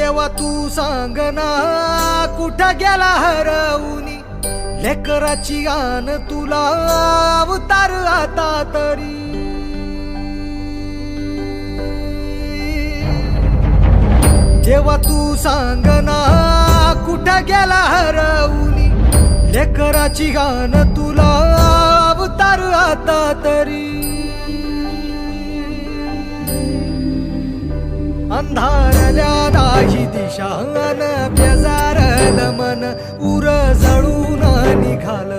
देवा तू सांग ना कुठं गेला हरवूनी लेकराची गान तुला अवतार आता तरी देवा तू सांग ना कुठं गेला हरवूनी लेकराची गान तुला अवतार आता तरी अंधारल्या दाही दिशा अन बेजारल मन उर जळून निघाल